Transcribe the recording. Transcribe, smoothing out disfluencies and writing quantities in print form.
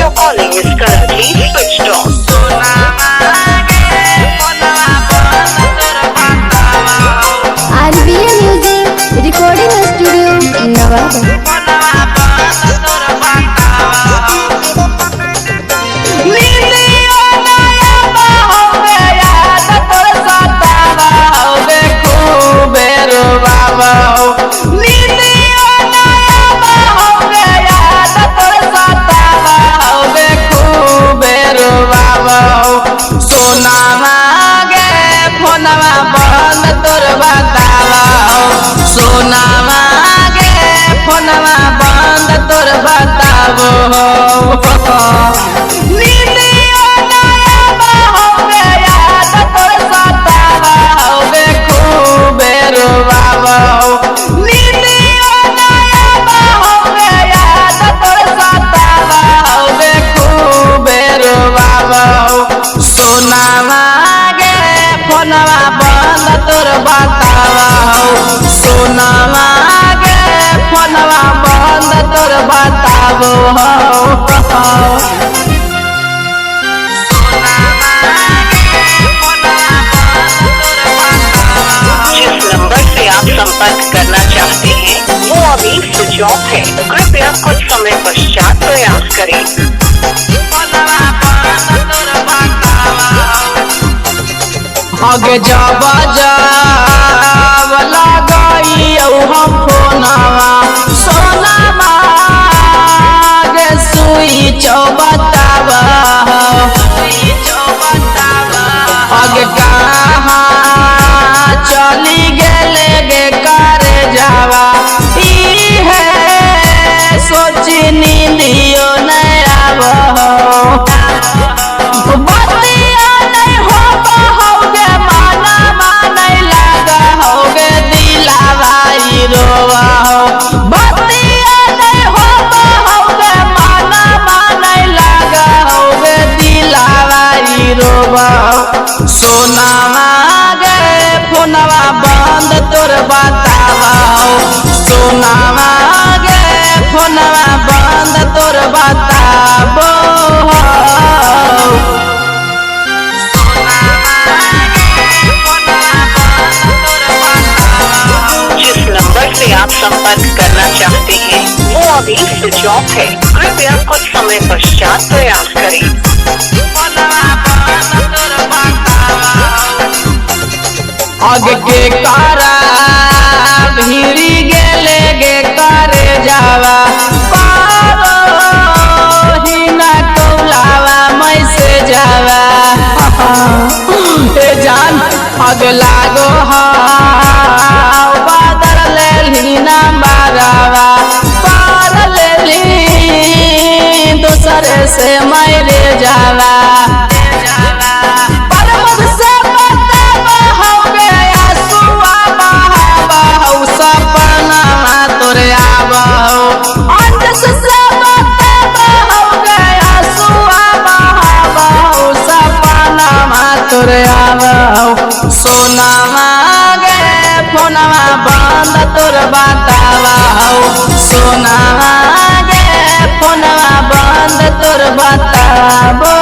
Your calling is currently switched off. RBA Music Recording Studio, Navada. सोनावा गे फोनवा बंद तोर बतावो नींदियो नया होवे याद तोर सतावा होवे खूबे रोवावो नींदियो नया होवे याद तोर सतावा होवे खूबे रोवावो सोनावा गे फोनवा बंद तोर बतावा सोनावा गे फोनवा बंद तोर बतावो जिस नंबर से आप संपर्क करना चाहते हैं वो अभी स्विच ऑफ है। कृपया कुछ समय पश्चात प्रयास करें। आगे जब लगाई हम फोनवा सोनावा गे स्विच बतावा आगे कहाँ चली गेले गे करे जावा है सोची नींदियो नहीं आवो सोनावा गे फोनवा बंद तोर बतावा सोनावा गे फोनवा बंद तोर बताबो जिस नंबर से आप संपर्क करना चाहते हैं वो अभी स्विच ऑफ है। कृपया कुछ समय पश्चात प्रयास करें। आगे के कारा भीड़ी गेले गे करे जावा ही ना कौलावा मैं से जावा ए जान आगे लागो बादर ले ली ना मारावा पार ले ली दूसरे से मेरे जावा सोनावा गे फोनवा बंद तोर बतावा सोनावा गे फोनवा बंद तोर बताबो।